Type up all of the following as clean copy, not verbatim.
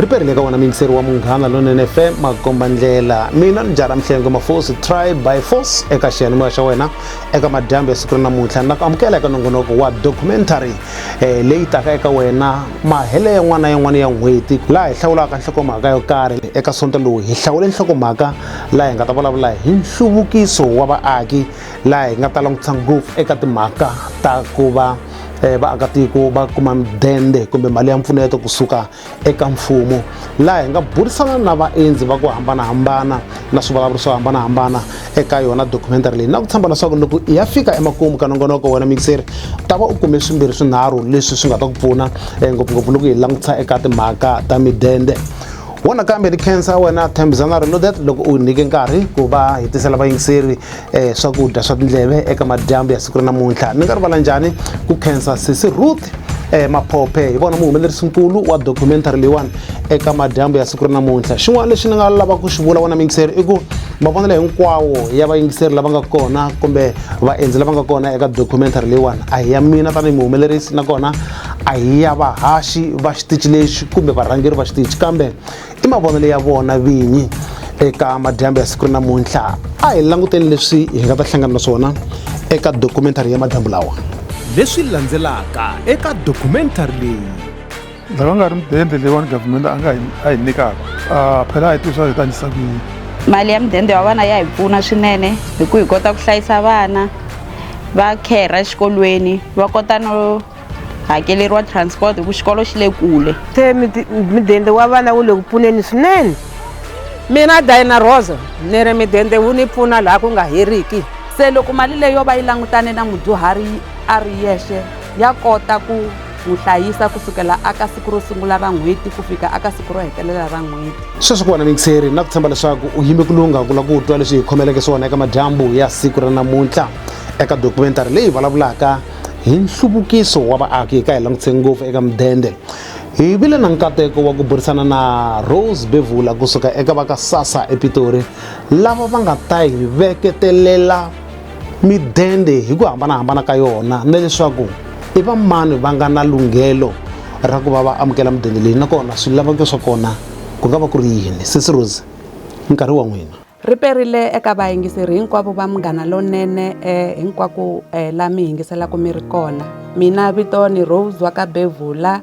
Riperi le ka wona mingiseri wa Munghana Lonene FM makomba ndlela mina njara mhlengo mafosi try by force eka xiyanimoya xa wena eka madyambu ya siku namuntlha na ku amukela eka nongonoko wa documentary leyi taka eka wena mahele yan'wana ya n'hweti laha hi hlawulaka nhlokomhaka yo karhi eka sonto lowu hi hlawule nhlokomhaka laha hi nga ta vulavula hi nhluvukiso wa vaaki laha hi nga ta langutisa ngopfu eka timhaka ta ku va vaakatiko va kuma mudende kumbe mali ya mpfuneto kusuka eka mfumo laha hi nga burisana na vaendzi va ku hambanahambana na swivulavuri swo hambanahambana eka yona documentary leyi na ku tshamba leswaku loko i ya fika emakumu ka nongonoko wena mingiseri ta va u kume swimbirhi swinharhu leswi swi nga ta ku pfuna ngopfungopfu loko hi langutisa eka timhaka ta midende wona kambe ni khensa wena Thembizana Reloaded loko u nyike nkarhi ku va hi tisela vayingiseri swakudya swa tindleve eka madyambu ya siku namuntlha ni nga rivala njhani ku khensa Sisi Ruth Maphophe hi vona muhumelerisi nkulu wa documentary leyiwani eka madyambu ya siku namuntlha xin'wana lexi ni nga lava ku xi vula wona mingiseri i ku mavonelo hinkwawo ya vayingiseri lava nga kona kumbe vaendzi lava nga kona eka documentary leyiwani a hi ya mina tanihi muhumelerisi nakona a hi ya vahaxi va xitichi lexi kumbe varhangeri va xitichi kambe i mavonelo ya vona vinyi eka madyambu ya siku namuntlha a hi languteni leswi hi nga ta hlangana na swona eka documentary ya madyambu lawa leswi landzelaka eka documentary leyi lava nga ri mudende leyiwani government a hi nyikaka phela hi twiswa hi ta anyisa ku yini mali ya mudende wa vana ya hi pfuna swinene hi ku hi kota ku hlayisa vana va khera xikolweni va kota no hakeleriwa transport hi ku xikolo xi le kule se midende wa vana wu le ku pfuneni swinene mina Diana Rosa ni ri midende wu ni pfuna laha ku nga heriki se loko mali leyi yo va yi langutane na mudyuhari a ri yexe ya kota ku n'wi hlayisa kusukela aka siku ro sungula ra n'hweti ku fika aka siku ro hetelela ra n'hweti sweswi ku vona mingiseri na ku tshemba leswaku u yime ku lunga ku la ku twa leswi hi khomeleke swona eka madyambu ya siku ra namuntlha eka documentary leyi vulavulaka hi nhluvukiso wa vaaki eka hi langutise ngopfu eka mudende hi vile na nkateko wa ku burisana na Rose Bevula kusuka eka va ka SASSA ePitori lava va nga ta hi veketelela midende hi ku hambanahambana ka yona na leswaku i va mani va nga na lunghelo ra ku va va amukela mudende leyi nakona swilaveko swa kona ku nga va ku ri yini Sisi Rose nkarhi wa n'wina riperile eka vayingiseri hinkwavo va Munghana Lonene hinkwako la mi yingiselaka mi ri kona mina vito ni Rose wa ka Bevula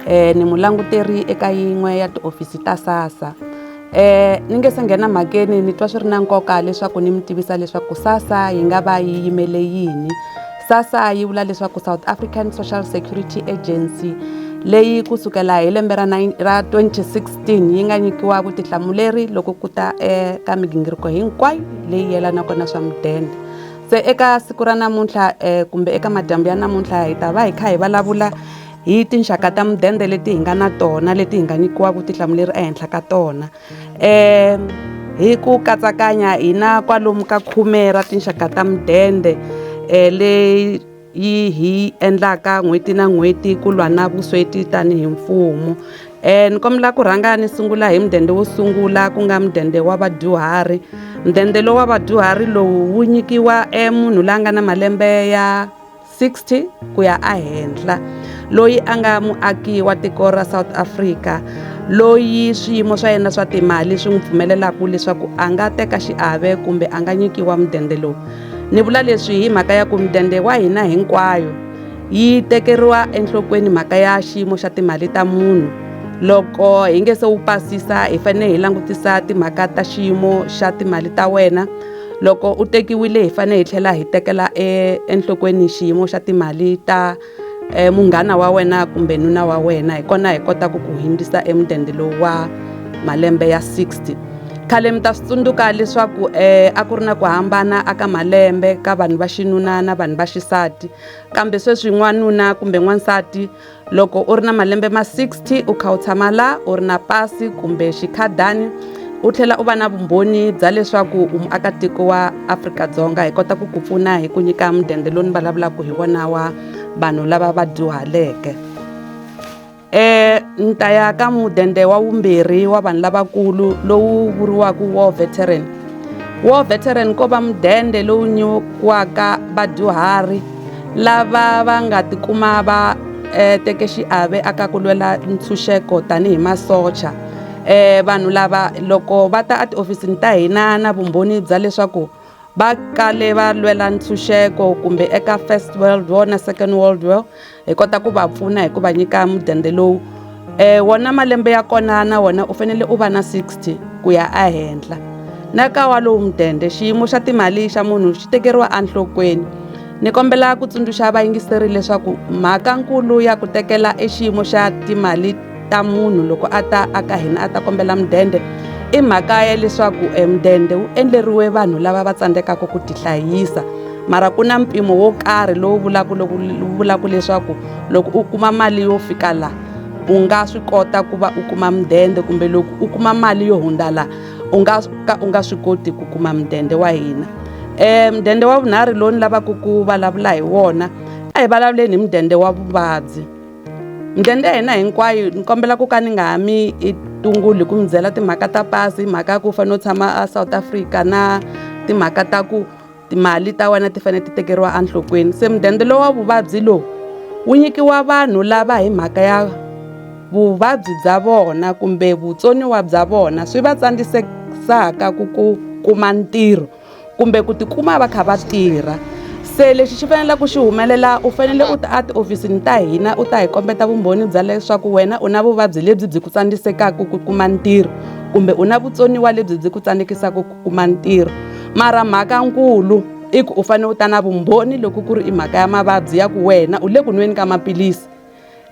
ni mulanguteri eka yin'we ya tiofisi ta SASSA ni nge se nghena mhakeni ni twa swi ri na nkoka leswaku ni mi tivisa leswaku SASSA yi nga va yi yimele yini SASSA yi vula leswaku South African Social Security Agency leyi kusukela hi lembe ra 2016 yi nga nyikiwa vutihlamuleri loko ku ta eka migingiriko hinkwayo leyi yelanaka na swa mudende se eka siku ra namuntlha kumbe eka madyambu ya namuntlha hi ta va hi kha hi vulavula hi tinxaka ta mudende leti hi nga na tona leti hi nga nyikiwa vutihlamuleri ehenhla ka tona hi ku katsakanya hina kwalomu ka 10 ra tinxaka ta mudende leyi hi endlaka n'hweti na n'hweti ku lwa na vusweti tanihi mfumo ni kombela ku rhanga ni sungula hi mudende wo sungula ku nga mudende wa vadyuhari mudende lowu wa vadyuhari lowu wu nyikiwa munhu la nga na malembe ya 60 ku ya ehenhla loyi a nga muaki wa tiko ra South Africa loyi swiyimo swa yena swa timali swi n'wi pfumelelaka leswaku a nga teka xiave kumbe a nga nyikiwa mudende lowu ni vula leswi hi mhaka ya ku mudende wa hina hinkwayo yi tekeriwa enhlokweni mhaka ya xiyimo xa timali ta munhu loko hi nge se wu pasisa hi fanele hi langutisa timhaka ta xiyimo xa timali ta wena loko u tekiwile hi fanele hi tlhela hi tekela enhlokweni xiyimo xa timali ta munghana wa wena kumbe nuna wa wena hi kona hi kota ku hundzisa emudende lowu wa malembe ya 60 khale mi ta swi tsundzuka leswaku a ku ri na ku hambana aka malembe ka vanhu va xinuna na vanhu va xisati kambe sweswi n'wanuna kumbe n'wansati loko u ri na malembe ma 60 u kha u tshama la u ri na pasi kumbe xikhadani u tlhela u va na vumbhoni bya leswaku u muakatiko wa Afrika-Dzonga hi kota ku ku pfuna hi ku nyika mudende lowu ni vulavulaka hi wona wa vanhu lava va dyuhaleke ni ta ya ka mudende wa vumbirhi wa vanhu lavakulu lowu vuriwaka war veteran ko va mudende lowu nyikiwaka vadyuhari lava va nga tikuma va teke xiave aka ku lwela ntshunxeko tanihi masocha. Vanhu lava loko va ta etihofisini ta hina na vumbhoni bya leswaku va kale va lwela ntshunxeko kumbe eka First World War na Second World War, hi kota ku va pfuna hi ku va nyika mudende lowu. Wona malembe ya kona na wona u fanele u va na 60 ku ya ehenhla. Na ka walowo mudende xiyimo xa timali xa munhu xi tekeriwa enhlokweni. Ni kombela ku tsundzuxa vayingiseri leswaku mhakankulu ya ku tekela xiyimo xa timali ta munhu loko a ta aka hina a ta kombela mudende i mhaka ya leswaku mudende wu endleriwe vanhu lava va tsandzekaka ku tihlayisa, mara ku na mpimo wo karhi lowu vulaka leswaku loko u kuma mali yo fika la u nga swi kota ku va u kuma mudende, kumbe loko u kuma mali yo hundza la u nga swi koti ku kuma mudende wa hina. Mudende wa vunharhu lowu ni lavaka ku vulavula hi wona, a hi vulavuleni hi mudende wa vuvabyi. Mudende ya hina hinkwayo ni kombela ku ka ni nga mi tunguli ku mi byela timhaka ta pasi, mhaka ya ku u fanele u tshama eSouth Africa na timhaka ta ku timali ta wena ti fanele ti tekeriwa enhlokweni. Se mudende lowu wa vuvabyi lowu wu nyikiwa vanhu lava hi mhaka ya vuvabyi bya vona kumbe vutsoniwa bya vona swi va tsandzisaka ku kuma ntirho kumbe ku tikuma va kha va tirha. Se lexi xi fanele ku xi humelela, u fanele u ta etihofisini ta hina u ta hi kombeta vumbhoni bya leswaku wena u na vuvabyi lebyi byi ku tsandzesekaka ku kuma ntirho kumbe u na vutsoniwa lebyi byi ku tsandzekisaka ku kuma ntirho. Mara mhakankulu i ku u fanele u ta na vumbhoni loko ku ri i mhaka ya mavabyi ya ku wena u le ku nweni ka maphilisi,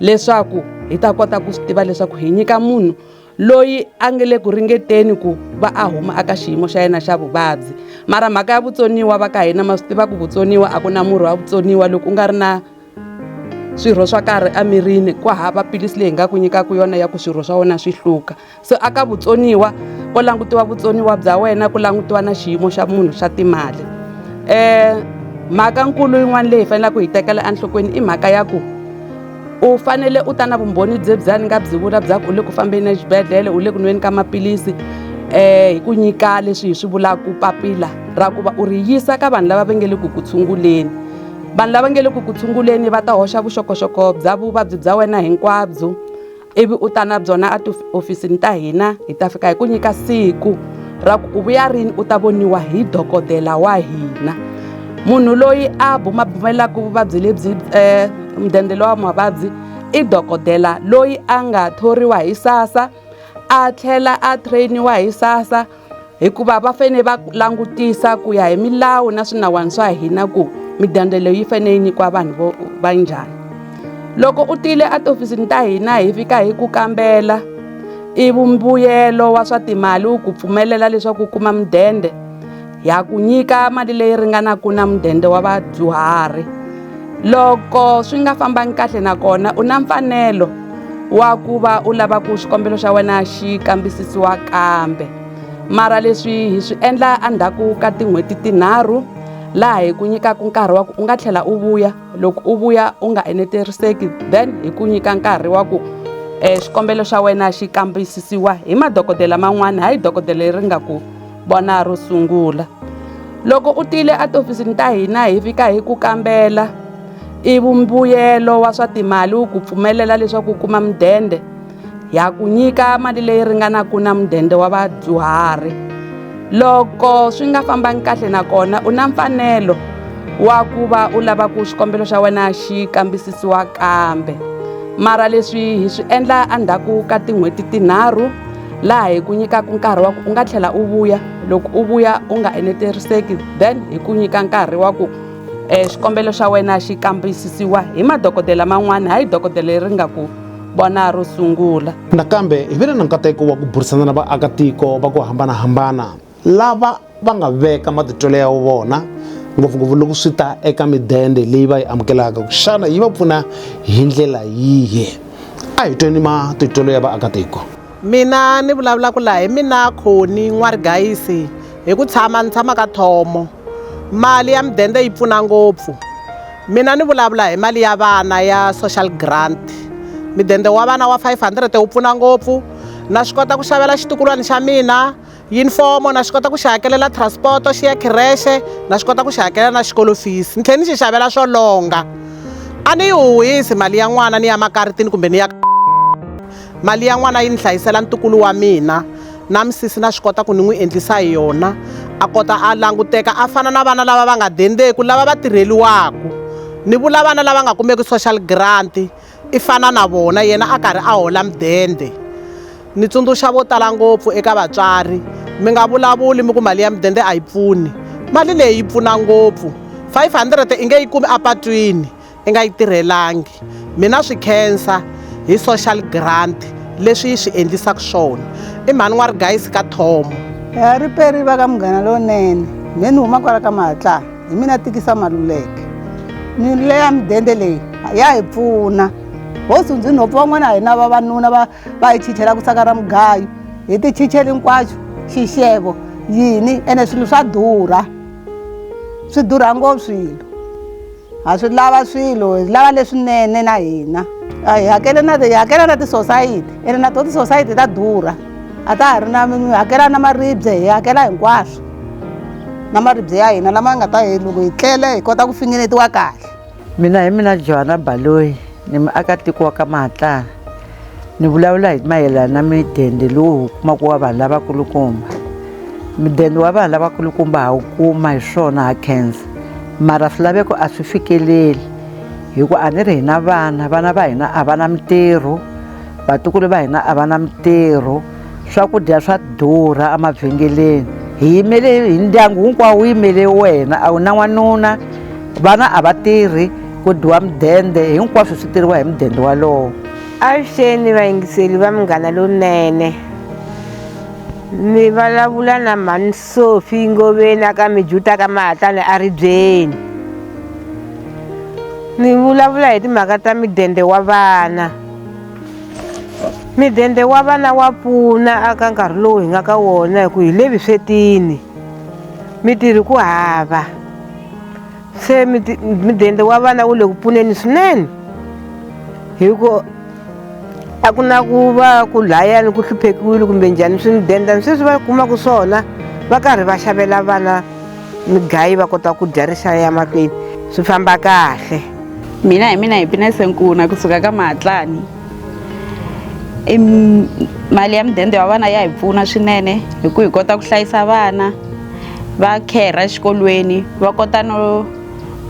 leswaku hi ta kota ku swi tiva leswaku hi nyika munhu loyi a nge le ku ringeteni ku va a huma aka xiyimo xa yena xa vuvabyi. Mara mhaka ya vutsoniwa va ka hina ma swi tiva ku vutsoniwa a ku na murhi wa vutsoniwa loko u nga ri na swirho swa karhi emirini, ku hava philisi leyi hi nga ku nyikaka yona ya ku swirho swa wena swi hluka. So aka vutsoniwa ko langutiwa vutsoniwa bya wena, ku langutiwa na xiyimo xa munhu xa timali. Mhakankulu yin'wana leyi hi faneleke ku hi tekela enhlokweni i mhaka ya ku u fanele u ta na vumbhoni bya ni nga byi vula bya ku u le ku fambeni exibedhlele, u le ku nweni ka maphilisi, hi ku nyika leswi hi swi vulaka papila ra ku va u ri yisa ka vanhu lava va nge le ku ku tshunguleni. Vanhu lava nge le ku ku tshunguleni va ta hoxa vuxokoxoko bya vuvabyi bya wena hinkwabyo, ivi u ta na byona etihofisini ta hina hi ta fika hi ku nyika siku ra ku u vuya rini u ta voniwa hi dokodela wa hina. Munhu loyi a bumabumelaka vuvabyi lebyi mudende wa mavabyi i dokodela loyi a nga thoriwa hi SASSA a tlhela a trainiwa hi SASSA, hikuva va fanele va langutisa ku ya hi milawu na swinawana swa hina ku midende leyi yi fanele yi nyikiwa vanhu va njhani. Loko u tile etihofisini ta hina hi fika hi ku kambela i vumbuyelo wa swa timali wu ku pfumelela leswaku u kuma mudende, ya ku nyika mali leyi ringanaka na mudende wa vadyuhari. Loko swi nga fambangi kahle nakona u na mfanelo wa ku va u lava ku xikombelo xa wena xi kambisisiwa kambe, mara leswi hi swi endla endzhaku ka tin'hweti tinharhu laha hi ku nyikaka nkarhi wa ku u nga tlhela u vuya. Loko u vuya u nga eneriseki, then hi ku nyika nkarhi wa ku xikombelo xa wena xi kambisisiwa hi madokodela man'wana, hayi dokodela leri nga ku vona ro sungula. Loko u tile etihofisini ta hina hi fika hi ku kambela i vumbuyelo wa swa timali wu ku pfumelela leswaku u kuma mudende, ya ku nyika mali leyi ringanaka na mudende wa vadyuhari. Loko swi nga fambangi kahle nakona u na mfanelo wa ku va u lava ku xikombelo xa wena xi kambisisiwa kambe, mara leswi hi swi endla endzhaku ka tin'hweti tinharhu laha hi ku nyikaka nkarhi wa ku u nga tlhela u vuya. Loko u vuya u nga eneriseki, then hi ku nyika nkarhi wa ku xikombelo xa wena xi kambisisiwa hi madokodela man'wana, hayi dokodela leri nga ku vona ro sungula. Nakambe hi vile na nkateko wa ku burisana na vaakatiko va ku hambanahambana lava va nga veka matitwelo ya vona ngopfungopfu loko swi ta eka midende leyi va yi amukelaka, xana yi va pfuna hi ndlela yihi? A hi tweni matitwelo ya vaakatiko. Mina ni vulavulaka laha hi mina Khoni N'warigayisi, hi ku ni tshama ka Thomo. Mali ya midende yi pfuna ngopfu. Mina ni vulavula hi mali ya vana ya social grant. Midende wa vana wa 500 wu pfuna ngopfu. Na swi kota ku xavela xitukulwana xa mina uniform, na swi kota ku xi hakelela transport xi ya khireshe, na swi kota ku xi hakelela na xikolo fees, ni tlhela ni xi xavela swo longa. a ni yi huhisi mali ya n'wana ni ya makaritini kumbe ni ya mali ya n'wana yi ni hlayisela ntukulu wa mina na misisi na swi kota ku ni n'wi endlisa hi yona a kota a languteka a fana na vana lava va nga dendeku lava va tirheliwaku ni vula vana lava nga kumeki social grant i fana na vona yena a karhi a hola mudende ni tsundzuxa vo tala ngopfu eka vatswari mi nga vulavuli mi ku mali ya mudende a yi pfuni mali leyi yi pfuna ngopfu 500 i nge yi kumi apatwini i nga yi tirhelangi mina swi khensa hi social grant leswi yi swi endlisaka swona i mhani N'warigayisi ka Thomo riperi va ka Munghana Lonene me ni huma kwala ka Mahatlana hi mina Tikisa Maluleke ni leya mudende leyi ya hi pfuna hosi ndzi nhopfu van'wana hina vavanuna va hi chichela ku saka ra mugayo hi ti chicheli hinkwaxo xixevo yini ene swilo swa durha swi durha ngopfu swilo ha swi lava swilo hi lava leswinene na hina hi hakela na ti-society ene na to ti-society ta durha a ta ha ri na hi hakela na maribye hi hakela hinkwaswo na maribye ya hina lama nga ta hi loko hi tlele hi kota ku fingenetiwa kahle. Mina hi mina Johanna Baloyi ni muakatiko wa ka Mahatlana ni vulavula hi mayelana na midende lowu kumaka wa vanhu lavakulukumba. Midende wa vanhu lavakulukumba ha wu kuma hi swona ha khensa mara swilaveko a swi fikeleli hikuva a ni ri hina vana va hina a va na mitirho vatukulu va hina a va na mitirho swakudya swa durha emavhengeleni hi yimele hi ndyangu hinkwawo wu yimele wena a wu na n'wanuna vana a va tirhi ku dyiwa mudende hinkwaswo swi tirhiwa hi mudende walowo. Avuxeni vayingiseli va Munghana Lonene ni vulavula na mhani Sophie Ngoveni aka Mijuta ka Mahatlana eRibyeni ni vulavula hi timhaka ta midende wa vana. Midende wa vana wa pfuna aka nkarhi lowu hi nga ka wona hi ku hi le vuswetini mitirhi ku hava se midende wa vana wu le ku pfuneni swinene hi ku a ku na ku va ku layani ku hluphekiwile kumbe njhani swimidende sweswi va kumaka swona va karhi va xavela vana migayi va kota ku dya rixaka ya mahlweni swi famba kahle. Mina hi Pinese Nkuna kusuka ka Mahatlani mali ya mudende wa vana ya hi pfuna swinene hi ku hi kota ku hlayisa vana va khera exikolweni va kota no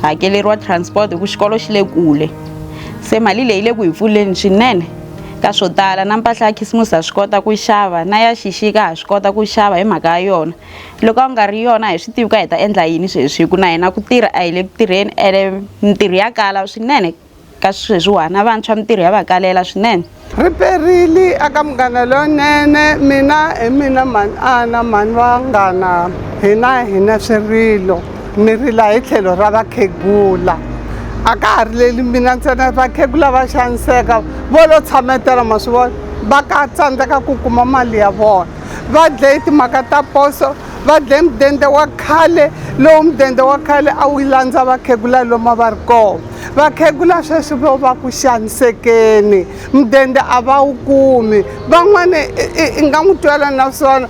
hakeleriwa transport hi ku xikolo xi le kule se mali leyi le ku hi pfuleni swinene ka swo tala na mpahla ya khisimusi ha swi kota ku xava na ya xixika ha swi kota ku xava hi mhaka ya yona loko a nga ri yona hi swi tivi ka hi ta endla yini sweswi hi ku na hina ku tirha a hi le ku tirheni ene mitirho ya kala swinene ka sweswiwani na vantshwa mitirho ya va kalela swinene. Riperile aka Munghana Lonene mina hi mina mhani Ana mhani Vanghana hina swirilo ni rila hi tlhelo ra vakhegula a ka ha ri leli mina ntsena vakhegula va xaniseka vo lo tshametela ma swi vona va ka tsandzeka ku kuma mali ya vona va dlaye timhaka ta poso va dlaye mudende wa khale lowu mudende wa khale a wu landza vakhegula lomu va ri kona vakhegula sweswi vo va ku xanisekeni mudende a va wu kumi van'wani i nga n'wi twela na swona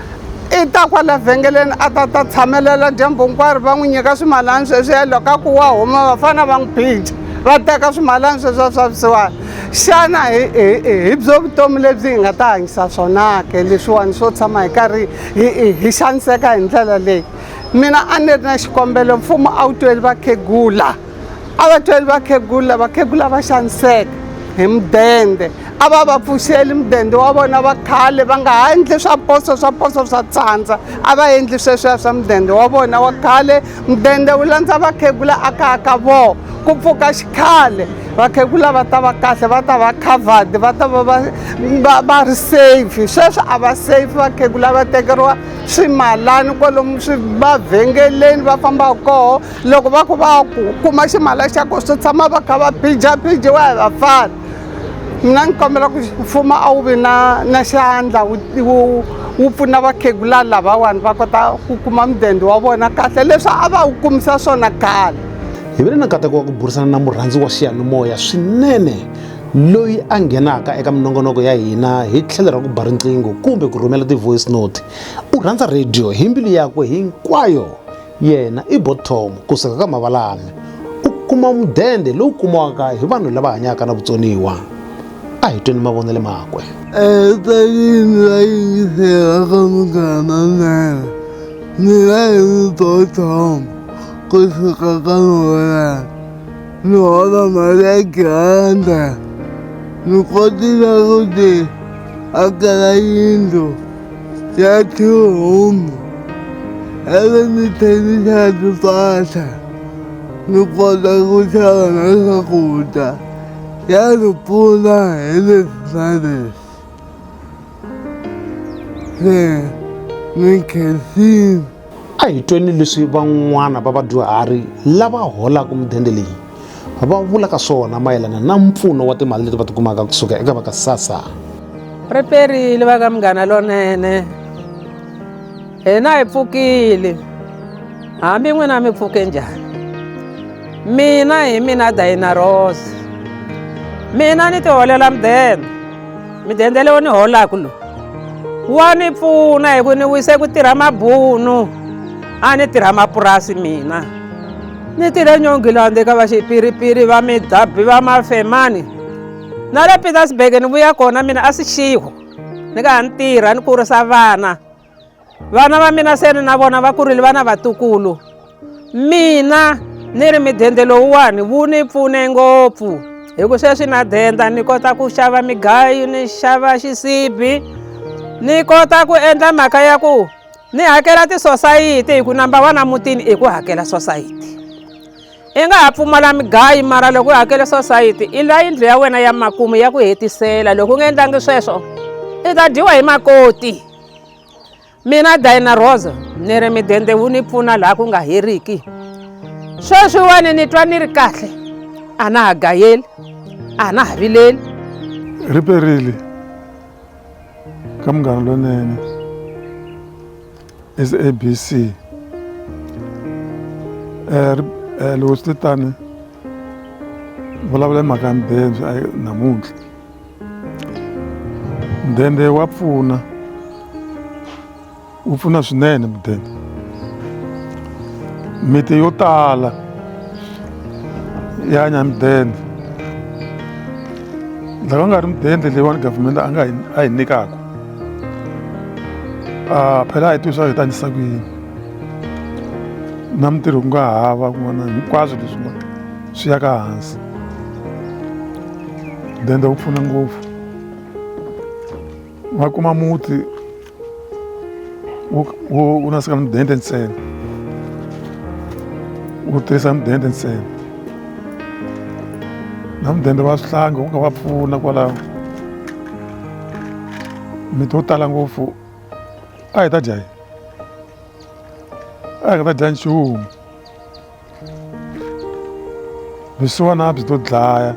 i ta kwala vhengeleni a ta tshamelela dyambu hinkwaro va n'wi nyika swimalana sweswiya loko a ku wa huma va fana va n'wi phicha va teka swimalana sweswiya swa vusiwana xana hi byo vutomi lebyi hi nga ta hanyisa swona ke leswiwani swo tshama hi karhi hi xaniseka hi ndlela leyi mina a ni ri na xikombelo mfumo a wu tweli vakhegula a va tweli vakhegula va xaniseka hi mudende a va pfuxeli mudende wa vona va khale va nga ha endli swa poso swa tsandza a va endli sweswiya swa mudende wa vona wa khale mudende wu landza vakhegula aka vona ku pfuka xikhale vakhegula va ta va kahle va ta va covered va ta va ri safe sweswi a va safe vakhegula va tekeriwa swimalani kwalomu mavhengeleni va fambaka koho loko va ku va kuma ximala xa ko swi tshama va kha va phijawa hi vafana. Mina ni kombela ku mfumo a wu vi na xandla wu pfuna vakhegula lavawani va kota ku kuma mudende wa vona kahle leswi a va wu kumisa swona khale. Hi vile na nkateko wa ku burisana na murhandzi wa xiyanimoya swinene loyi a nghenaka eka minongonoko ya hina hi tlhelo ra ku ba riqingho kumbe ku rhumela ti-voice note. U rhandza radio hi mbilu yakwe hinkwayo yena i Bottom kusuka ka Mavalani. U kuma mudende lowu kumiwaka hi vanhu lava hanyaka na vutsoniwa. A hi tweni mavonelo makwe. Etalini va yingisela ka Munghana Lonene, mina hi Muthothoma kusuka ka Nhowelani. Ni hola mali ya granda, ni kotile ku ti akela yindlu ya tihomu, ivi ni thenisa timpahla, ni kota ku xava na swakudya. Ya ni pfuna hi leswi na leswi. Se ni khensile. A hi tweni leswi van'wana va vadyuhari lava holaka mudende leyi va vulaka swona mayelana na mpfuno wa timali leti va ti kumaka kusuka eka va ka SASSA. Ri perile va ka Munghana Lonene, hina hi pfukile hambi n'wina mi pfuke njhani. Mina hi mina Diana Rose, mina ni ti holela mudende leyi ni holaka lowu wa ni pfuna hi ku ni wise ku tirha mabunu. A ni tirha mapurasi mina, ni tirhe Nyongilandi ka va Xipiripiri va Midabhi va Mafemani na le Pietersburg. Ni vuya kona mina a Seshego ni ka ha ni tirha ni kurisa vana va mina. Se ni na vona va kurile vana vatukulu. Mina ni ri mudende lowuwani wu ni pfune ngopfu hi ku sweswi na denda ni kota ku xava migayo, ni xava xisibi, ni kota ku endla mhaka ya ku ni hakela tisosayiti hi ku number 1 mutini i ku hakela society. I nga ha pfumala migayi mara loko u hakela society i la yindlu ya wena ya makumu ya ku hetisela. Loko u nga endlangi sweswo i ta dyiwa hi makoti. Mina Diana Rose ni ri mudende wu ni pfuna laha ku nga heriki. Sweswiwani ni twa ni ri kahle, a na ha gayeli, a na ha vileli. Ri perile ka Munghana Lonene SABC. Loko swi tani vulavula mhaka ya mudende namuntlha. Mudende wa pfuna, wu pfuna swinene mudende. Miti yo tala ya hanya mudende. Loko nga ri mudende leyiwani government a hi nyikaka, phela hi twisisa hi ta endlisa ku yini. Na mintirho ku nga hava kun'wana, hinkwaswo leswi swi ya ka hansi. Mudende wu pfuna ngopfu. Wa kuma muti wu nasika na mudende ntsena, wu tirhisa mudende ntsena. Na mudende wa swihlangi wu nga va pfuna kwalaho. Miti yo tala ngopfu a hi ta dya yini? A hi nga ta dya nchumu. Vusiwana a byi to dlaya.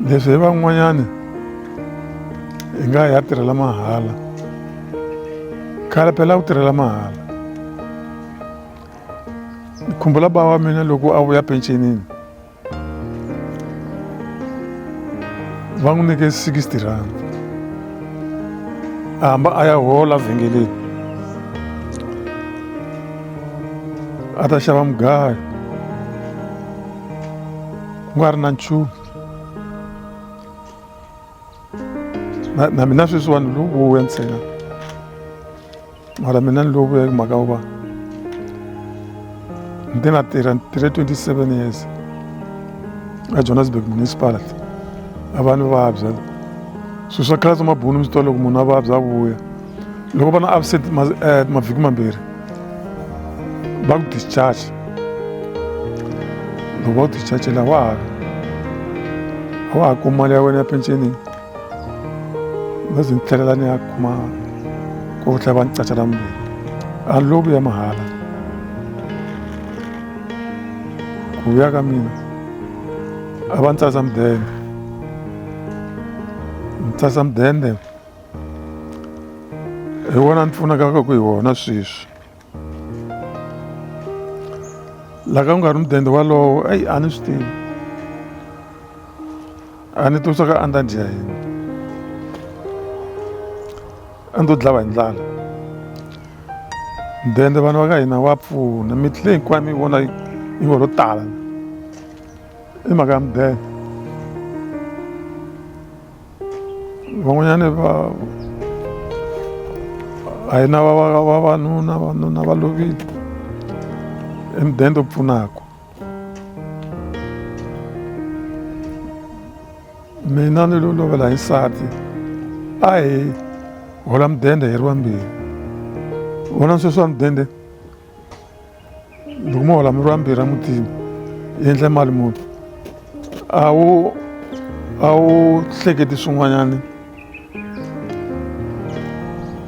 Leswi hi van'wanyani hi nga ya tirhela mahala. Khale phela wu tirhela mahala. Ni khumbula bava wa mina loko a vuya pensionini va n'wi nyike 60 rand. A hamba a ya hola vhengeleni a ta xava mugayo, ku nga ri na nchumu. Na mina sweswiwani ni lo vuya ntsena, mara mina ni lo vuya hi mhaka wo va ni na tirha 27 years a Johannesburg municipality. A va ni vabya swilo swa khale swa mabunu mi swi tiva loko munhu a vabya a vuya. Loko va na absent mavhiki mambirhi va ku discharge. Loko va ku discharge a wa ha kumi mali ya wena ya pensionini. Va zi ni tlhelela ni ya kuma ku tlhela va ni cacela mbirhi. A ni lo vuya mahala. Ku vuya ka mina a va ni tsarisa mudende. Ni tsarisa mudende hi wona ni pfunaka ku hi wona sweswi. Laha ku nga ri mudende walowo a ni swi tivi, a ni twisisa ka a ni ta dya yini, a ni to dlawa hi ndlala. Mudende vanhu va ka hina wa pfuna, miti leyi hinkwayo mi vona i ngo ro tala i mhaka ya mudende van'wanyani a hi na vavanuna va lovile i mudende wu pfunaka mina ni lo lovela hi nsati a hi hola mudende hi ri vambirhi vona sweswi wa mudende loko mo hola mi ri vambirhi emutini hi endle mali muni a wu hleketi swin'wanyani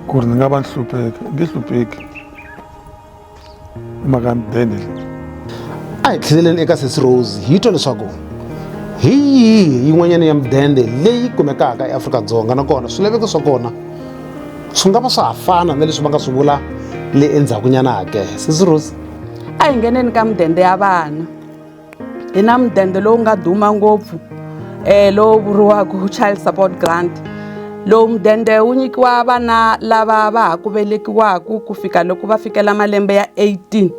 ku ri ni nga va ni hlupheka ni nge hlupheki hi mhaka ya mudende a hi tlheleleni eka Sesi Rose hi twa leswaku hi yihi yin'wanyana ya mudende leyi kumekaka eAfrika-Dzonga nakona swilaveko swa kona swi nga va swa ha fana na leswi va nga swi vula le endzhaku nyanake. Sesi Rose, a hi ngheneni ka mudende ya vana. Hi na mudende lowu nga duma ngopfu lowu vuriwaka child support grant. Lowu mudende wu nyikiwa vana lava va ha ku velekiwaku ku fika loko va fikela malembe ya 18.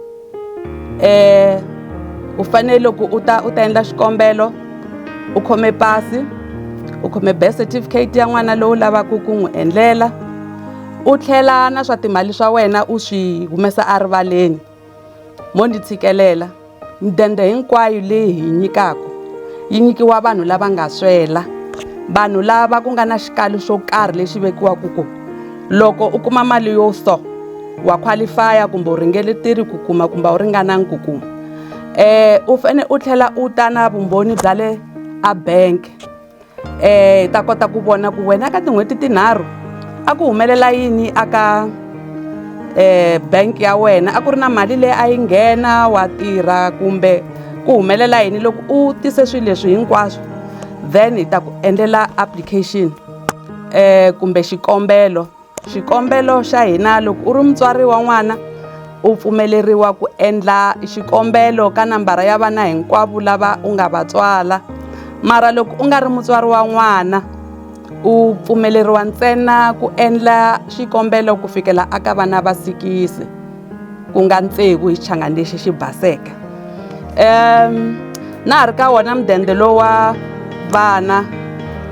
U fanele loko u ta endla xikombelo u khome pasi, u khome birth certificate ya n'wana lowu lavaka ku n'wi endlela, u tlhela na swa timali swa wena u swi humesa erivaleni. Mo ni tshikelela mudende hinkwayo leyi hi nyikaka yi nyikiwa vanhu lava nga swela, vanhu lava ku nga na xikalo xo karhi lexi vekiwaka ku loko u kuma mali yo so wa qualify kumbe u ringeletile ku kuma kumbe u ringananga ku kuma. U fane u tlhela u ta na vumbhoni bya le a bank ta kota ku vona ku wena ka tin'hweti tinharhu a ku humelela yini aka bank ya wena, a ku ri na mali leyi a yi nghena wa tirha kumbe ku humelela yini. Loko u tise swilo leswi hinkwaswo then hi ta ku endlela application kumbe xikombelo xa hina. Loko u ri mutswari wa n'wana u pfumeleriwa ku endla xikombelo ka nambara ya vana hinkwavo lava u nga va tswala, mara loko u nga ri mutswari wa n'wana u pfumeleriwa ntsena ku endla xikombelo ku fikela aka vana va 6 ku nga tsevu hi xichangani lexi xi baseke. Na ha ri ka wona mudende lowa vana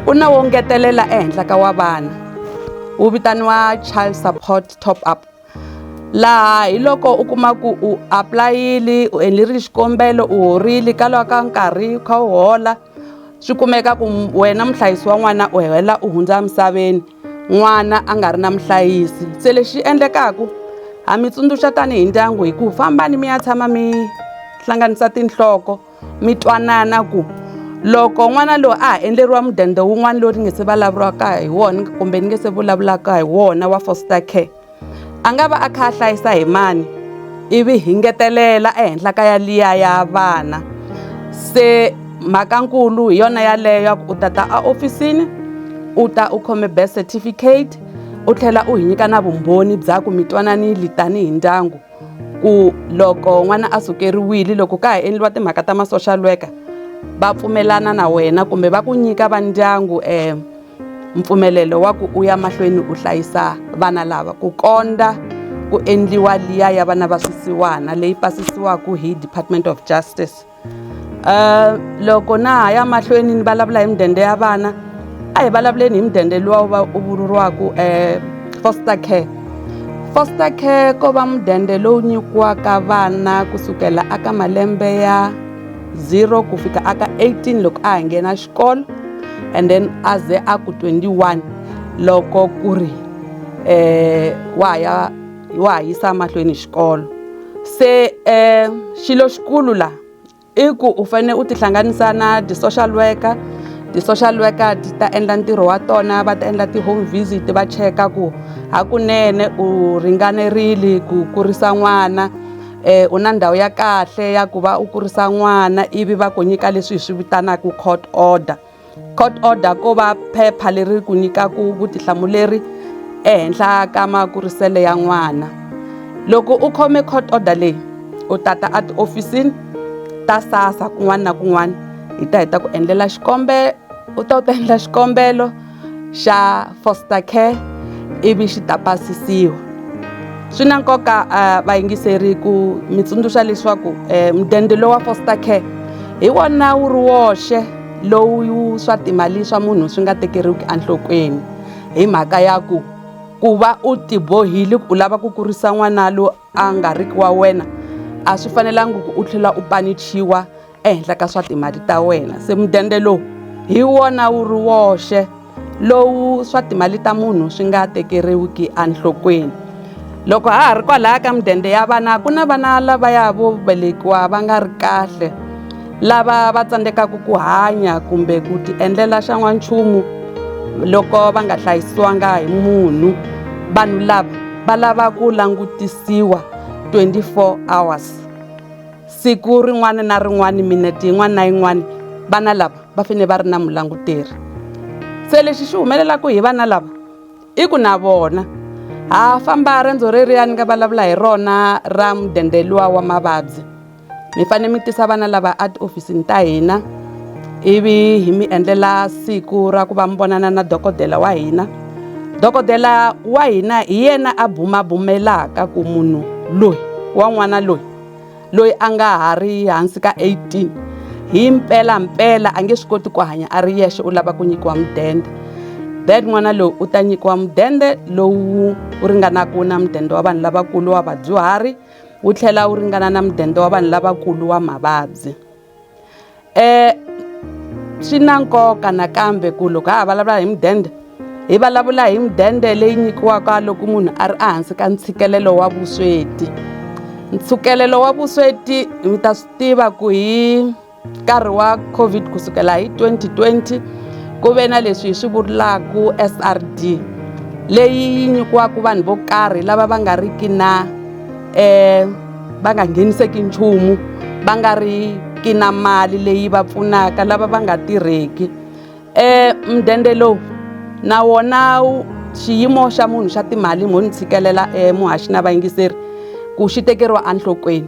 u na wo ngetelela ehenhla ka wa vana wu vitaniwa child support top up, laha hi loko u kuma ku u aplayile u endlerile xikombelo u horile ka lwa ka nkarhi u kha u hola, swi kumeka ku wena muhlayisi wa n'wana u hela u hundza misaveni, n'wana a nga ri na muhlayisi. Se lexi endlekaku ha mi tsundzuxa tanihi ndyangu hi ku fambani mi ya tshama mi hlanganisa tinhloko mi twanana ku loko n'wana loyi a ha endleriwa mudende wun'wana lowu ni nge se vulavuriwaka hi wona kumbe ni nge se vulavulaka hi wona wa foster care, a nga va a kha a hlayisa hi mani ivi hi ngetelela ehenhla ka yaliya ya vana. Se mhakankulu hi yona yaleyo u ta a ofisini u ta u khome birth certificate u tlhela u hi nyika na vumbhoni bya ku mi twananile tanihi ndyangu ku loko n'wana a sukeriwile loko ka ha endliwa timhaka ta ma-social worker va pfumelana na wena kumbe va ku nyika va ndyangu mpfumelelo wa ku u ya mahlweni u hlayisa vana lava ku kondza ku endliwa liya ya vana va swisiwana leyi pasisiwaka hi Department of Justice. Loko na ha ya mahlweni ni vulavula hi mudende ya vana a hi vulavuleni hi mudende luwa u vuriwaka foster care. Foster care ko va mudende lowu nyikiwaka vana kusukela aka malembe ya 0 ku fika aka 18 loko a ha nghena xikolo and then a ze a ku 21 loko ku ri wa ha yisa mahlweni xikolo. Se xilo xikulu la i ku u fanele u tihlanganisa na ti-social worker ti ta endla ntirho wa tona, va ta endla ti-home visit va cheka ku hakunene u ringanerile ku kurisa n'wana, u na ndhawu ya kahle ya ku va u kurisa n'wana, ivi va ku nyika leswi hi swi vitanaka court order. Court order ko va phepha leri ku nyikaku vutihlamuleri ehenhla ka makurisele ya n'wana. Loko u khome court order leyi u tata a tiofisini ta SASSA kun'wana na kun'wana hi ta ku endlela u ta endla xikombelo xa foster care ivi xi ta pasisiwa. swi na nkoka vayingiseri ku mi tsundzuxa leswaku mudende lowu wa foster care hi wona wu ri woxe lowu swa timali swa munhu swi nga tekeriwiki enhlokweni hi mhaka ya ku va u tibohile u lava ku kurisa n'wana loyi a nga riki wa wena a swi fanelangi ku u tlhela u panichiwa ehenhla ka swa timali ta wena. Se mudende lowu hi wona wu ri woxe lowu swa timali ta munhu swi nga tekeriwiki enhlokweni. Loko ha ha ri kwalaya ka mudende ya vana ku na vana lavaya vo velekiwa va nga ri kahle lava va tsandzekaka ku hanya kumbe ku ti endlela xa n'wanchumu loko va nga hlayisiwanga hi munhu. Vanhu lava va lava ku langutisiwa 24 hours siku rin'wana na rin'wana, minete yin'wana na yin'wana. Vana lava va fanele va ri na mulanguteri. Se lexi xi humelelaka hi vana lava i ku na vona ha famba rendzo reriyani nga vulavula hi rona ra mudende luwa wa mavabyi. Mi fanele mi tisa vana lava a tiofisini ta hina ivi hi mi endlela siku ra ku va mi vonana na dokodela wa hina. Dokodela wa hina hi yena a bumabumelaka ku munhu loyi wa n'wana loyi a nga ha ri hansi ka 18 hi mpela a nge swi koti ku hanya a ri yexe u lava ku nyikiwa mudende. Then n'wana loyi u ta nyikiwa mudende lowu wu ringanaka na mudende wa vanhu lavakulu wa vadyuhari, wu tlhela wu ringana na mudende wa vanhu lavakulu wa mavabyi. Swi na nkoka nakambe ku loko ha vulavula hi mudende hi vulavula hi mudende leyi nyikiwaka loko munhu a ri ehansi ka ntshikelelo wa vusweti. Ntshikelelo wa vusweti mi ta swi tiva ku hi nkarhi wa COVID kusukela hi 2020 ku ve na leswi hi swi vulaka SRD leyi nyikiwaka vanhu vo karhi lava va nga riki na va nga ngheniseki nchumu, va nga ri ki na mali leyi va pfunaka, lava va nga tirheki. Mudende lowu na wona xiyimo xa munhu xa timali mo ni tshikelela muhaxi na vayingiseri ku xi tekeriwa enhlokweni.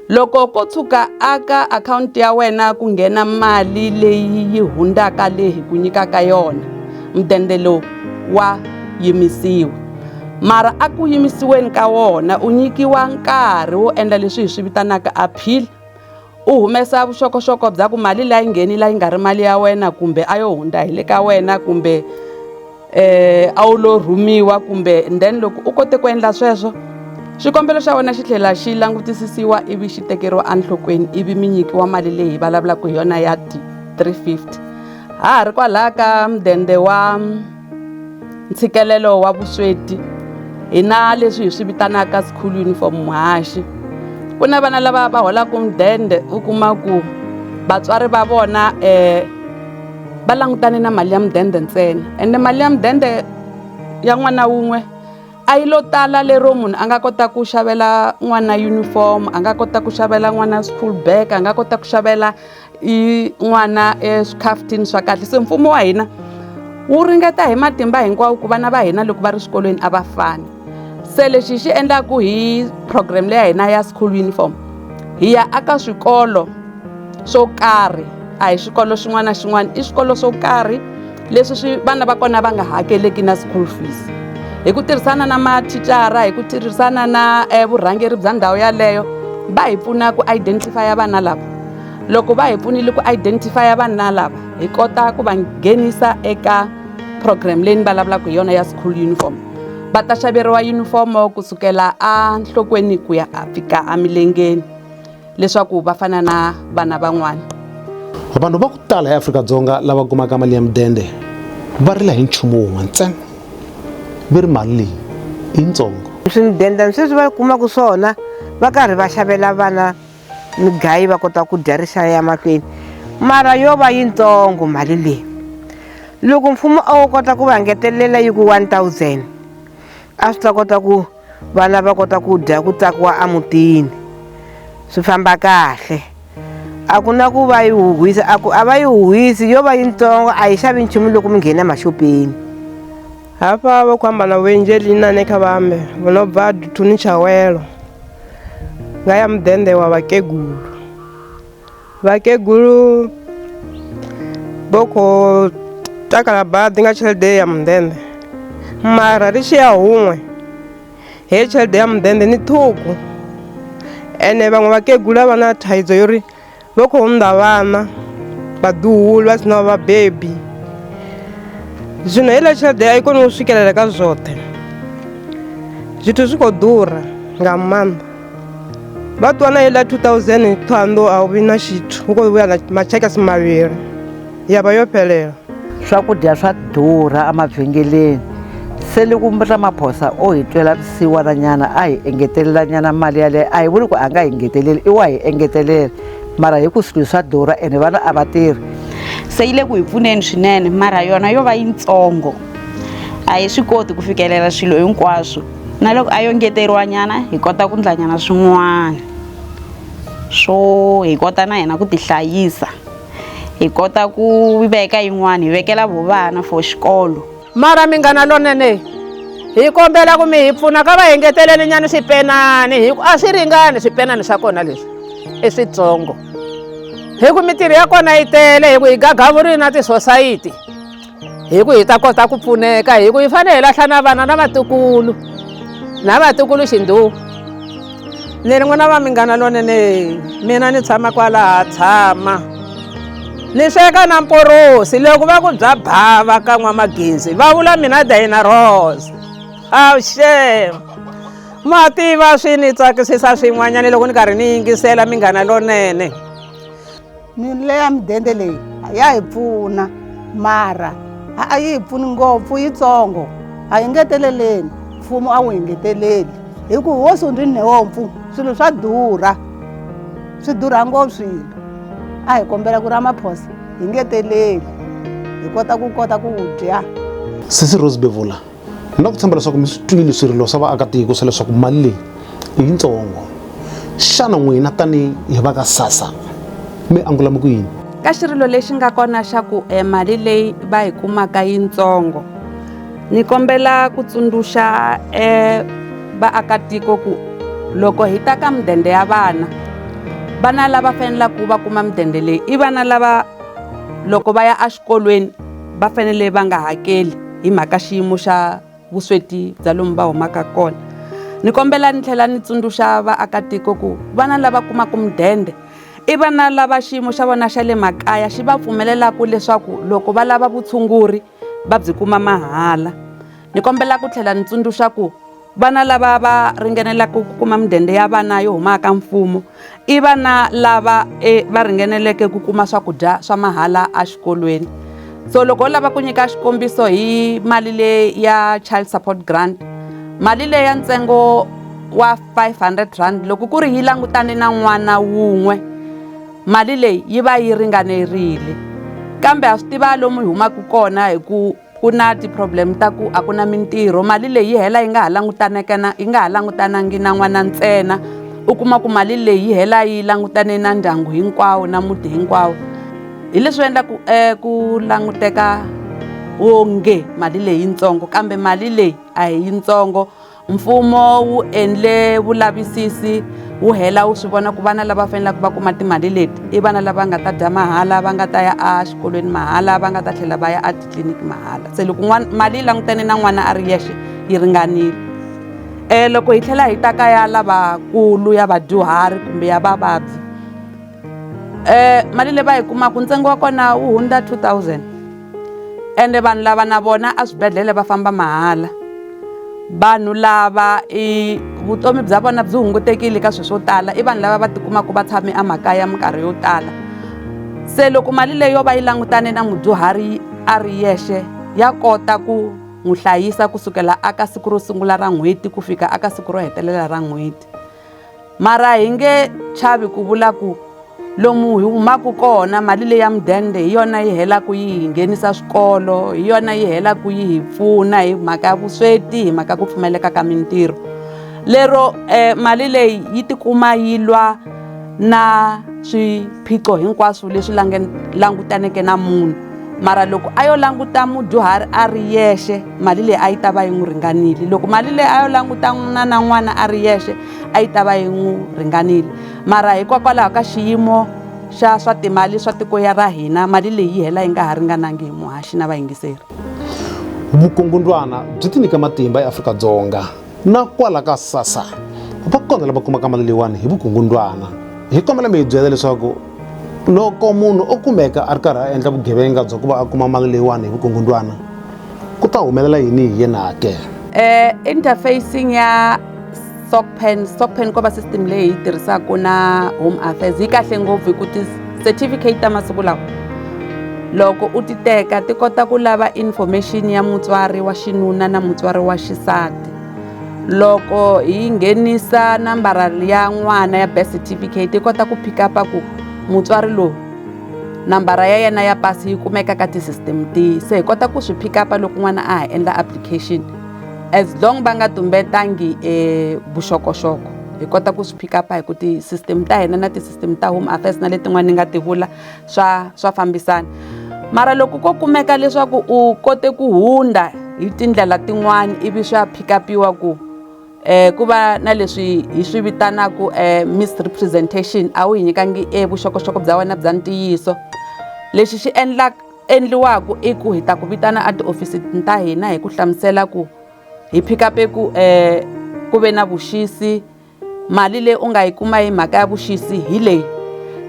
Loko ko tshuka aka akhawunti ya wena ku nghena mali leyi yi hundzaka leyi ku nyikaka yona, mudende lowu wa yimisiwa. Mara a ku yimisiweni ka wona u nyikiwa nkarhi wo endla leswi hi swi vitanaka appeal. U humesa vuxokoxoko bya ku mali leyi ngheni leyi nga ri mali ya wena kumbe a yo hundza hi le ka wena kumbe a wu lo rhumiwa kumbe then loko u kote ku endla sweswo xikombelo xa wena xi tlhela xi langutisisiwa ivi xi tekeriwa enhlokweni ivi mi nyikiwa mali leyi hi vulavulaka hi yona ya 350. Ha ha ri kwalaya ka mudende wa ntshikelelo wa vusweti hi na leswi hi swi vitanaka school uniform muhaxi. Ku na vana lava va holaka mudende u kuma ku vatswari va vona va langutane na mali ya mudende ntsena, ende mali ya mudende ya n'wana wun'we a yi lo tala lero munhu a nga kota ku xavela n'wana uniform, a nga kota ku xavela n'wana school bag, a nga kota ku xavela n'wana swikhafuthini swa kahle. Se mfumo wa hina wu ringeta hi matimba hinkwawo ku vana va hina loko va ri swikolweni a va fani. Se lexi xi endlaku hi program leya hina ya school uniform hi ya aka swikolo swo karhi, a hi xikolo xin'wana na xin'wana, i swikolo swo karhi leswi swi vana va kona va nga hakeleki na school fees. Hi ku tirhisana na mathicara, hi ku tirhisana na vurhangeri bya ndhawu yaleyo va hi pfuna ku identify vana lava. Loko va hi pfunile ku identify vana lava hi kota ku va nghenisa eka program leyi ni vulavulaka hi yona ya school uniform. Va ta xaveriwa uniform kusukela enhlokweni ku ya fika emilengeni leswaku va fana na vana van'wana. Vanhu va ku tala eAfrika-Dzonga lava kumaka mali ya mudende va rila hi nchumu wun'we ntsena, va ri mali leyi i yitsongo. Swimudende sweswi va kumaka swona va karhi va xavela vana migayi va kota ku dya rixaka ya mahlweni, mara yo va yitsongo mali leyi. Loko mfumo a wo kota ku va ngetelela yi ku 1000 a swi ta kota ku vana va kota ku dya ku tsakiwa emutini swi famba kahle. A ku na ku va yi huhwisa, a va yi huhwisi, yo va yitsongo a yi xavi nchumu loko mi nghena maxopeni. Hapa va ku hambana vuenjeli inani eka vambe vonobva thuni chawelo nga ya mudende wa vakegulu. Vakegulu boko takala badi nga chelede ya mudende, mara ri xiya hun'we he chelede ya mudende ni thuku ene van'we vakegula va na thayidzo yo ri va khou nda vana vaduhulu va sina vabebi zwino heiḽa tshelede a i koni u swikelela ka zwoṱhe zwithu zwi khou ḓura nga maanḓa vha ṱuwa na heiḽa 2200 a hu vi na xithu hu khou vuya na machekasi mavhili ya vha yo fhelela swakudya swa durha emavhengeleni se loko Ramaphosa o hi twela vusiwananyana a hi engetelelanyana mali yaleyo a hi vuli ku a nga hi engeteleli i wa hi engetelela mara hi ku swilo swa durha ene vana a va tirhi se yi le ku hi pfuneni swinene mara yona yo va yitsongo a hi swi koti ku fikelela swilo hinkwaswo na loko a yo ngeteriwanyana hi kota ku ndlanyana swin'wana swo hi kota na hina ku tihlayisa hi kota ku veka yin'wana hi vekela vo vana for xikolo mara Minghana Lonene hi kombela ku mi hi pfuna ka va engeteleni nyana swipenani hi ku a swi ringani swipenani swa kona leswi i switsongo hi ku mitirho ya kona yi tele hi ku hi gagavurini na tisosayiti hi ku hi ta kota ku pfuneka hi ku hi fanele hi lahla na vana na vatukulu xinduwa ni ri n'wina va Minghana Lonene mina ni tshama kwalaha tshama ni sweka na mporosi loko va ku bya bava ka N'wamagezi va vula mina Diana Rose awushe ma tiva swi ni tsakisisa swin'wanyana loko ni karhi ni yingisela Minghana Lonene mili ya mudende leyi ya hi pfuna mara a yi hi pfuni ngopfu yitsongo a yi ngeteleleni mfumo a wu hi ngeteleli hi ku wo sundrini newompfu swilo swa durha swi durha ngopfu swilo a hi kombela ku Ramaphosa hi ngeteleli hi kota ku dya Sisi Rose Bevula na ku tshembela leswaku mi swi twile swirilo swa vaakatiko swa leswaku mali leyi i yitsongo xana n'wina tani hi va ka SASSA mi angula mi ku yini ka xirilo lexi nga kona xa ku mali leyi va hi kumaka yitsongo ni kombela ku tsundzuxa vaakatiko ku loko hi ta ka mudende ya vana lava faneleke va kuma mudende leyi i vana lava loko va ya exikolweni va fanele va nga hakeli hi mhaka xiyimo xa vusweti bya lomu va humaka kona ni kombela ni tlhela ni tsundzuxa vaakatiko ku vana lava kumaka mudende i vana lava xiyimo xa vona xa le makaya xi va pfumelelaka leswaku loko va lava vutshunguri va byi kuma mahala ni kombela ku tlhela ni tsundzuxa ku vana lava va ringanelaka ku kuma mudende ya vana yo humaka mfumo i vana lava va ringaneleke ku kuma swakudya swa mahala exikolweni so loko lava ku nyika xikombiso hi mali leyi ya child support grant mali leyi ya ntsengo wa 500 rand loko ku ri yi langutane na n'wana wun'we mali leyi yi va yi ringanerile kambe a swi tiva lomu hi humaka kona hi ku ku na ti-problem ta ku a ku na mintirho mali leyi yi hela yi nga ha langutanangi na n'wana ntsena u kuma ku mali leyi yi hela yi langutane na ndyangu hinkwawo na muti hinkwawo hi leswi endlaku ku languteka onge mali leyi yitsongo kambe mali leyi a hi yitsongo mfumo wu endle vulavisisi wu hela wu swi vona ku vana lava faneleke va kuma timali leti i vana lava nga ta dya mahala va nga ta ya exikolweni mahala va nga ta tlhela va ya etitliliniki mahala se loko mali yi langutane na n'wana a ri yexe yi ringanile loko hi tlhela hi ta ka ya lavakulu ya vadyuhari kumbe ya vavabyi mali leyi va yi kumaka ntsengo wa kona wu hundza 2000 ende vanhu lava na vona eswibedhlele va famba mahala vanhu lava vutomi bya vona byi hungutekile ka swilo swo tala i vanhu lava va tikumaka va tshame emakaya minkarhi yo tala se loko mali leyi yo va yi langutane na mudyuhari a ri yexe ya kota ku n'wi hlayisa kusukela aka siku ro sungula ra n'hweti ku fika aka siku ro hetelela ra n'hweti mara hi nge chavi ku vula ku lomu hi humaka kona mali leyi ya mudende hi yona yi helaka yi hi nghenisa swikolo hi yona yi helaka yi hi pfuna hi mhaka ya vusweti hi mhaka ku pfumeleka ka mintirho lero mali leyi yi tikuma yi lwa na swiphiqo hinkwaswo leswi langutaneke na munhu mara loko a yo languta mudyuhari a ri yexe mali leyi a yi ta va yi n'wi ringanile loko mali leyi a yo langutana na n'wana a ri yexe a yi ta va yi n'wi ringanile mara hikokwalaho ka xiyimo xa swa timali swa tiko ya ra hina mali leyi yi hela yi nga ha ringanangi hi muhaxi na vayingiseri vukungundwana byi ti nyika matimba eAfrika-Dzonga na kwala ka SASSA va kona lava kumaka mali leyiwani hi vukungundwana. Hi kombela mi hi byela leswaku loko munhu o kumeka a ri karhi a endla vugevenga bya ku va a kuma mali leyiwani hi vukungundwana ku ta humelela yini hi yena ke? Interfacing ya SOCPEN ko va system leyi hi tirhisaka na Home Affairs yi kahle ngopfu hi ku ti-certificate ta masiku lawa loko u ti teka ti kota ku lava information ya mutswari wa xinuna na mutswari wa xisati. Loko hi nghenisa nambara ya n'wana ya birth certificate yi kota ku pick up ku mutswari lowu nambara ya yena ya pasi yi kumeka ka ti-system tihi, se hi kota ku swi pick up loko n'wana a ha endla application as long va nga tumbetangi vuxokoxoko hi kota ku swi pick up hi ku ti-system ta hina na ti-system ta Home Affairs na letin'wana ni nga ti vula swa fambisana. Mara loko ko kumeka leswaku u kote ku hunda hi tindlela tin'wana ivi swa pick upiwa ku ku va na leswi hi swi vitanaku misrepresentation a wu hi nyikangi vuxokoxoko bya wena bya ntiyiso. Lexi xi endliwaku i ku hi ta ku vitana a tiofisini ta hina hi ku hlamusela ku hi pick up ku ve na vuxisi, mali leyi u nga yi kuma hi mhaka ya vuxisi hi leyi,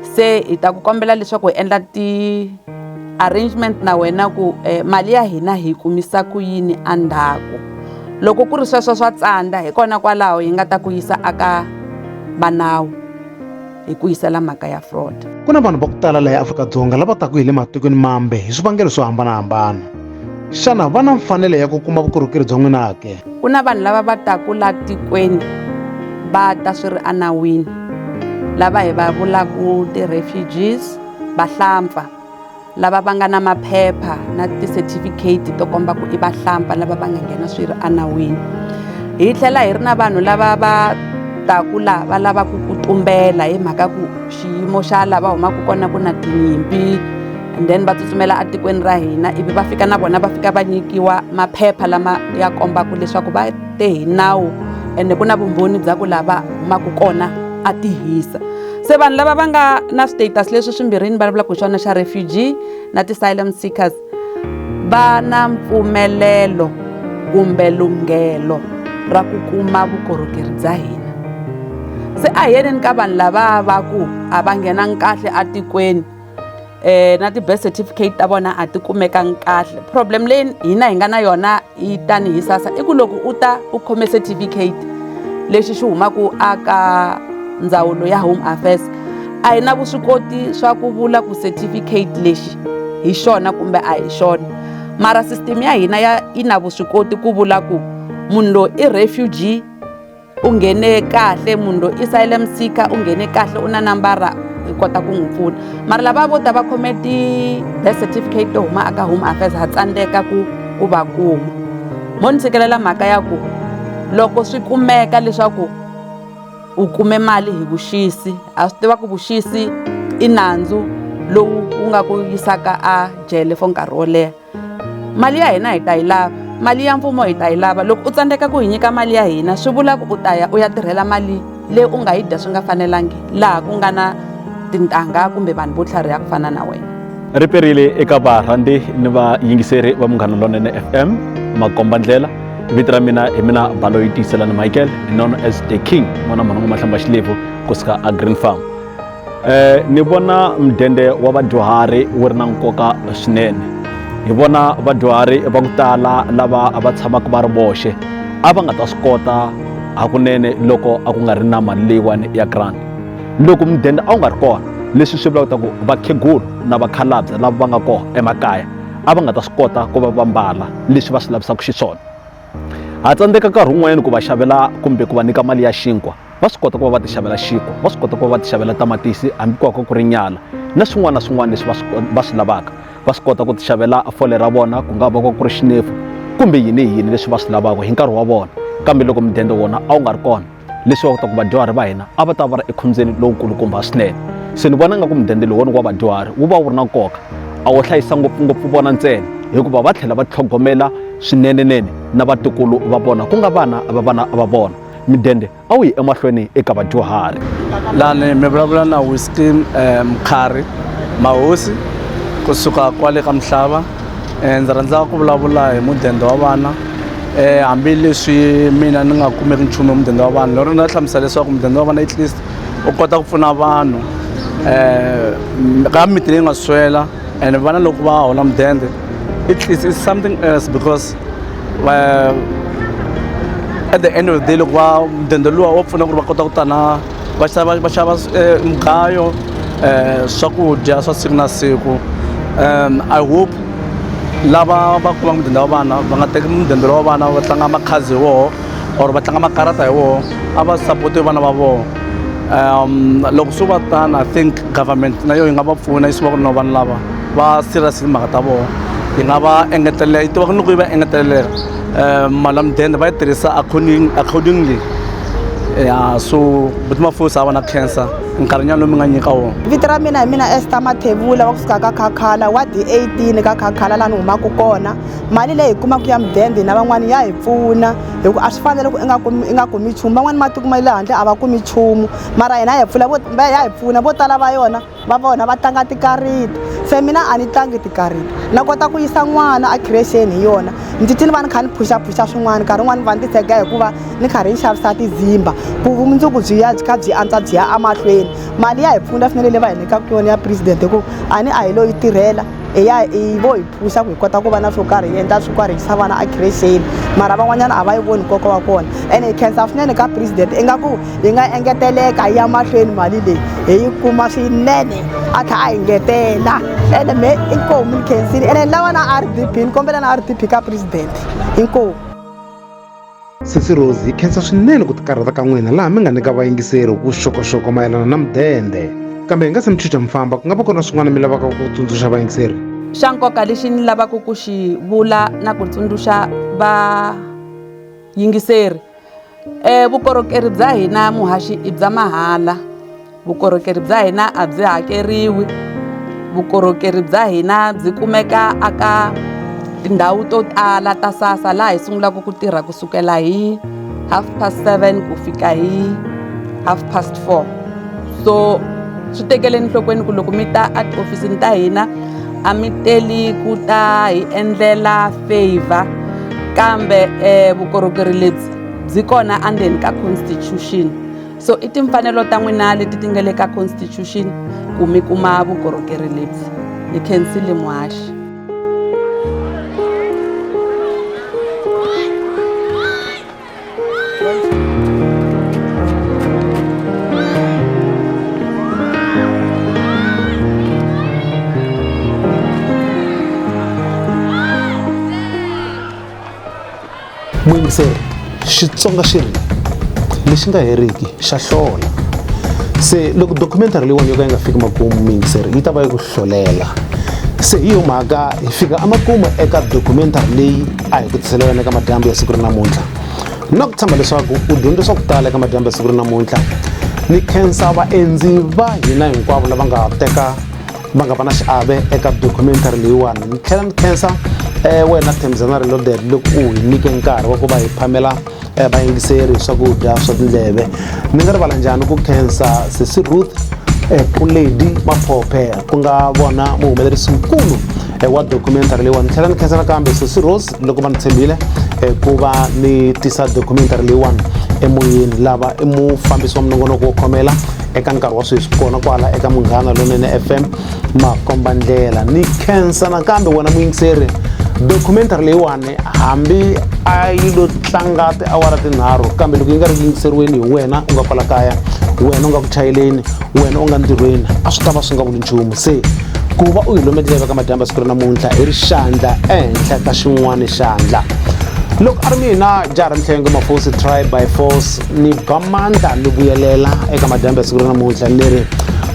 se hi ta ku kombela leswaku hi endla arrangement na wena ku mali ya hina hi kumisa ku yini andzhaku. Loko ku ri sweswo swa tsandza hi kona kwalaho hi nga ta ku yisa aka vanawu hi ku yisela mhaka ya fraud. Ku na vanhu va ku tala laha Afrika-Dzonga lava taku hi le matikweni mambe hi swivangelo swo hambanahambana. Xana va na mfanelo ya ku kuma vukorhokeri bya n'wina ke? Ku na vanhu lava va taku la tikweni va ta swi ri anawini, lava hi va vulaku ti-refugees, vahlampfa lava va nga na maphepha na ti-certificate to komba ku i vahlampfa lava va nga nghena swi ri anawini. Hi tlhela hi ri na vanhu lava va taku laha va lavaku ku tumbela hi mhaka ku xiyimo xa lava humaka kona ku na tinyimpi, and then va tsutsumela atikweni ra hina ivi va fika na vona va fika va nyikiwa maphepha lama ya kombaka leswaku va te hi nawu ende ku na vumbhoni bya ku lava humaka kona a tihisa. Se vanhu lava va nga na status leswi swimbirini va vulavulaka hi xona xa refugee na ti-asylum seekers va na mpfumelelo kumbe lunghelo ra ku kuma vukorhokeri bya hina. Se a hi yeneni ka vanhu lava va ku a va nghenangi kahle atikweni na ti-birth certificate ta vona a ti kumekangi kahle. Problem leyi hina hi nga na yona yi tani hi SASSA i ku loko u ta u khome certificate lexi xi humaka aka ndzawulo ya Home Affairs a hi na vuswikoti swa ku vula ku certificate lexi hi xona kumbe a hi xona, mara system ya hina yi na vuswikoti ku vula ku munhu loyi i refugee u nghene kahle, munhu loyi i asylum seeker u nghene kahle u na nambara hi kota ku n'wi pfuna. Mara lava vo ta va khome ti-birth certificate to huma aka Home Affairs ha tsandzeka ku va kuma. Mo ni tshikelela mhaka ya ku loko swi kumeka leswaku u kume mali hi vuxisi, a swi tiva ku vuxisi i nandzu lowu wu nga ku yisaka a jele for nkarhi wo leha. Mali ya hina hi ta yi lava, mali ya mfumo hi ta yi lava. Loko u tsandzeka ku hi nyika mali ya hina swi vula ku u ta ya u ya tirhela mali leyi u nga yi dya swi nga fanelangi laha ku nga na tintangha kumbe vanhu vo tlhariha ku fana na wena. Ri perile eka varhandi ni vayingiseri va Munghana Lonene FM makomba ndlela. Vito ra mina hi mina Baloyi Tiselani Michael, known as the King, n'wana mhangu mahlamba xilevu kusuka a Green Farm. Ni vona mudende wa vadyuhari wu ri na nkoka swinene. Hi vona vadyuhari va ku tala lava va tshamaka va ri voxe a va nga ta swi kota hakunene loko a ku nga ri na mali leyiwani ya grant. Loko mudende a wu nga ri kona leswi swi vulaka ku vakhegulu na vakhalabye lava va nga kona emakaya a va nga ta swi kota ku va mbala leswi va swi lavisaka xiswona. Ha tsandzeka nkarhi wun'wanyana ku va xavela kumbe ku va nyika mali ya xinkwa, va swi kota ku va va ti xavela xinkwa, va swi kota ku va va ti xavela tamatisi hambi ku ri nyala na swin'wana na swin'wana leswi va swi lavaka. Va swi kota ku ti xavela fole ra vona ku nga va ku ri xinefu kumbe yini leswi va swi lavaka hi nkarhi wa vona. Kambe loko mudende wona a wu nga ri kona leswi va kota ku vadyuhari va hina a va ta va ri ekhombyeni lowukulukumba swinene. Se ni vona nga ku mudende lowuni wa vadyuhari wu va wu ri na nkoka, a wu hlayisa ngopfungopfu vona ntsena hikuva va tlhela va tlhogomela swinenenene na vatukulu va vona ku nga vana va vona. Mudende a wu yi emahlweni eka vadyuhari. Lani mi vulavula na Whiskey Mkhari Mahosi kusuka kwale ka Mhlava. Ndzi rhandza ku vulavula hi mudende wa vana hambileswi mina ni nga kumeki nchumu hi mudende wa vanhu lero ni nga hlamusela leswaku mudende wa vana at least u kota ku pfuna vanhu ka miti leyi nga swela and vana loko va hola mudende at least it's something else because at the end of the day loko va mudende luwa wa pfuna ku ri va kota ku tana va xava mugayo swakudya swa siku na siku I hope lava va kumaka mudende wa vana va nga teki mudende wa vana va tlanga makhazi hi woho or va tlanga makarata hi woho a va support vana va voho loko swi va tani I think government na yo yi nga va pfuna yi swi va ku ri na vanhu lava va serious hi timhaka ta voho yi nga va engetelela yi tiva ku loko yi va engetelela mali ya mudende va yi tirhisa accordingly so Buti Mafosi a va na cancer nkarhinyana lowu mi nga nyika wona. Vito ra mina hi mina Esther Mathebula wa kusuka ka Khakhala wadi 18 ka Khakhala laha ni humaka kona. Mali leyi hi kumaka ya mudende na van'wani ya hi pfuna hikuva a swi fanele ku i nga kumi nchumu van'wani matiko ma le handle a va kumi nchumu mara hina ya hi pfuna vo tala va yona va vona va tlanga tikariti se mina a ni tlangi tikariti na kota ku yisa n'wana a creation hi yona ndzi tini va ni kha ni phusha swin'wana nkarhi wun'wani va ni titshega hikuva ni karhi ni xavisa tizimba ku vumundzuku byi ya byi kha byi antswa byi ya amahlweni mali ya hi pfuna swinene leyi va hi nyikaka yona ya president hikuva a ni a hi lo yi tirhela hi vo hi phusha ku hi kota ku va na swo karhi hi endla swo karhi hi yisa vana a creation mara van'wanyana a va yi voni nkoka wa kona ene hi khensa swinene ka president ingaku hi nga engeteleka hi ya mahlweni mali leyi hi yi kuma swinene a kha a hi ngetela ene me inkomu ni khensile ene lava na RDP ni kombela na RDP ka president inkomu. Sisi Rose hi khensa swinene ku tikarhata ka n'wina laha mi nga nyika vayingiseri vuxokoxoko mayelana na mudende kambe hi nga se mi cinca mfamba ku nga va kona swin'wana mi lavaka ku tsundzuxa vayingiseri. Xa nkoka lexi ni lavaka ku xi vula na ku tsundzuxa vayingiseri vukorhokeri bya hina muhaxi i bya mahala vukorhokeri bya hina a byi hakeriwi vukorhokeri bya hina byi kumeka aka tindhawu to tala ta SASSA laha hi sungulaka ku tirha kusukela hi 7:30 ku fika hi 4:30 so swi tekeleni enhlokweni ku loko mi ta a tiofisini ta hina a mi teli ku ta hi endlela favor kambe vukorhokeri lebyi byi kona endzeni ka constitution so i timfanelo ta n'wina leti ti nga le ka constitution ku mi kuma vukorhokeri lebyi ni khensile muhaxi. Muyingiseri Xitsonga xi ri lexi nga heriki xa hlola se loko documentary leyiwani yo ka yi nga fiki makumu muyingiseri yi ta va yi ku hlolela se hi yo mhaka hi fika emakumu eka documentary leyi a hi ku tisela yona eka madyambu ya siku ri namuntlha na ku tshemba leswaku u dyondzisa ku tala eka madyambu ya siku ri namuntlha ni khensa vaendzi va hina hinkwavo lava nga va nga va na xiave eka documentary leyiwani ni tlhela ni khensa wena Themzana Reloaded loko u hi nyike nkarhi wa ku va hi phamela vayingiseri swakudya swa tindleve ni nga rivala njhani ku khensa Sisi Ruth Puledi Maphophe ku nga vona muhumelerisi mkulu wa documentary leyiwani ni tlhela ni khensa nakambe Sisi Rose loko va ni tshembile ku va ni tisa documentary leyiwani emoyeni lava i mufambisi wa minongonoko wo khomela eka nkarhi wa sweswi kona kwala eka Munghana Lonene FM Makombandlela ni khensa nakambe wena muyingiseri documentary leyiwani hambi a yi lo tlanga tiawara tinharhu kambe loko yi nga ri yingiseriweni hi wena u nga kwala kaya wena u nga ku chayeleni wena u nga ntirhweni a swi ta va swi nga vuli nchumu se ku va u hi lometeleka ka madyambu ya siku ri namuntlha hi ri xandla ehenhla ka xin'wana xandla loko a ri mina Jara Mhlengo Mafosi Tribe by Force ni ba mandla ni vuyelela eka madyambu ya siku ri namuntlha ni ri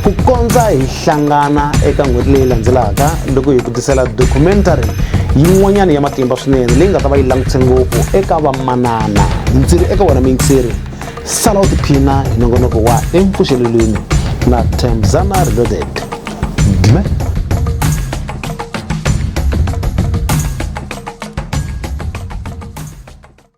ku kondza hi hlangana eka n'hweti leyi landzelaka loko hi ku tisela documentary yin'wanyana ya matimba swinene leyi nga ta va yi langutise ngopfu eka vamanana ndzi ri eka wena muyingiseri sala u tiphina hi nongonoko wa Empfuxelelweni na Themzana Reloaded.